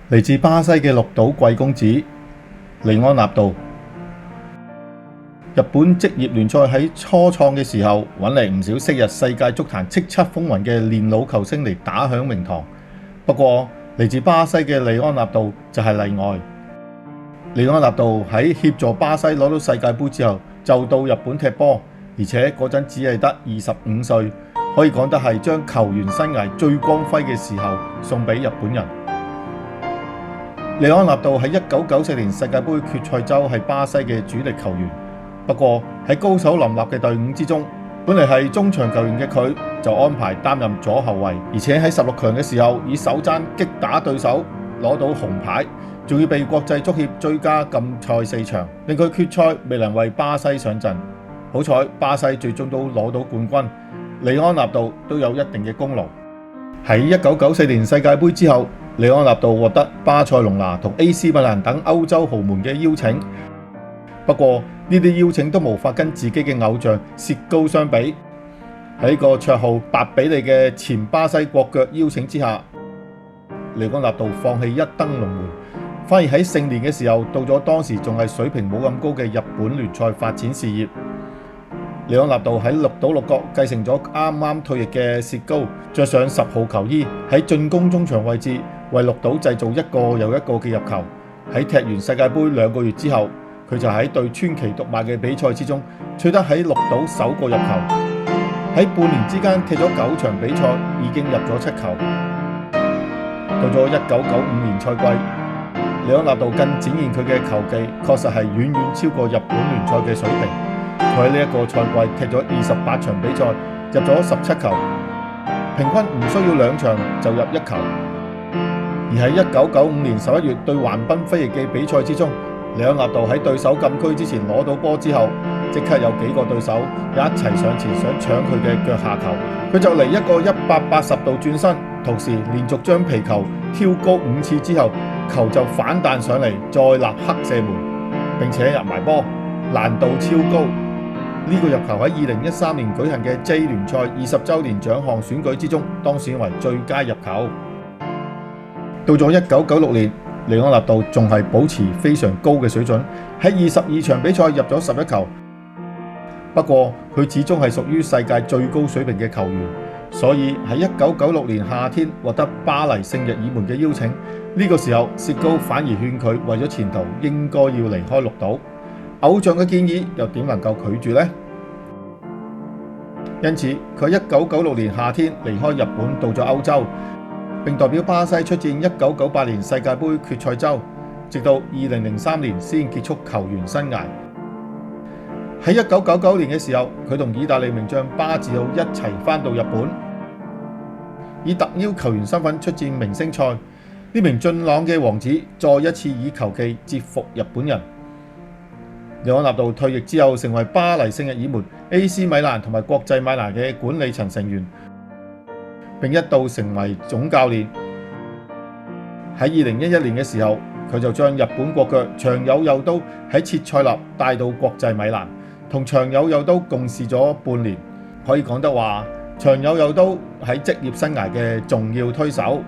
嚟自巴西嘅綠島貴公子里安納度。日本職業聯賽喺初創嘅時候，揾嚟唔少昔日世界足壇叱咤風雲嘅年老球星嚟打響名堂。不過嚟自巴西嘅里安納度就係例外。里安納度喺協助巴西攞到世界盃之後，就到日本踢波，而且嗰陣只係得25歲，可以講得係將球員生涯最光輝嘅時候送俾日本人。里安納度喺1994年世界盃決賽周係巴西嘅主力球員，不過喺高手林立嘅隊伍之中，本嚟係中場球員嘅佢就安排擔任左後衛，而且喺16強嘅時候以手踭擊打對手攞到紅牌，仲要被國際足協追加禁賽4場，令佢決賽未能為巴西上陣。好彩巴西最終都攞到冠軍，里安納度都有一定嘅功勞。喺1994年世界盃之後，里安納度獲得巴塞隆拿同 AC 米蘭等歐洲豪門嘅邀請，不過呢啲邀請都無法跟自己嘅偶像薛高相比。喺呢個綽號白比利嘅前巴西國腳邀請之下，里安納度放棄一登龍門，反而喺盛年嘅時候到咗當時仲係水平冇咁高嘅日本聯賽發展事業。里安納度喺綠島鹿角繼承咗啱啱退役嘅薛高，着上10號球衣喺進攻中場位置，為綠島製造一個又一個嘅入球。喺踢完世界盃2個月之後，佢就喺對川崎讀賣嘅比賽之中取得喺綠島首個入球。喺半年之間踢咗9場比賽，已經入咗7球。到咗1995年賽季，里安納度更展現佢嘅球技，確實係遠遠超過日本聯賽嘅水平。佢喺呢一個賽季踢咗28場比賽，入咗17球，平均唔需要2場就入1球。而喺1995年11月對橫濱飛翼嘅比賽之中，里安納度喺對手禁區之前攞到波之後，即刻有幾個對手一齊上前想搶佢嘅腳下球，佢就嚟一個180度轉身，同時連續將皮球挑高5次之後，球就反彈上嚟，再立刻射門，並且入埋波，難度超高。呢個入球喺2013年舉行嘅 J 聯賽20週年獎項選舉之中當選為最佳入球。到咗1996年，里安納度仲係保持非常高嘅水準，喺22場比賽入咗11球。不過佢始終係屬於世界最高水平嘅球員，所以喺1996年夏天獲得巴黎聖日耳門嘅邀請。呢個時候薛高反而勸佢為咗前途應該要離開綠島，偶像嘅建議又點能夠拒絕呢？因此佢喺1996年夏天離開日本到咗歐洲，並代表巴西出戰1998年世界盃決賽周，直到2003年先結束球員生涯。喺1999年嘅時候，佢同意大利名將巴治奧一齊返到日本，以特邀球員身份出戰明星賽。呢名俊朗嘅王子再一次以球技折服日本人。里安納度退役之後，成為巴黎聖日耳門、AC 米蘭同埋國際米蘭嘅管理層成員，並一度成為總教練。喺2011年嘅時候，佢就將日本國腳長友佑都喺切塞納帶到國際米蘭，同長友佑都共事咗半年，可以講得話長友佑都喺職業生涯嘅重要推手。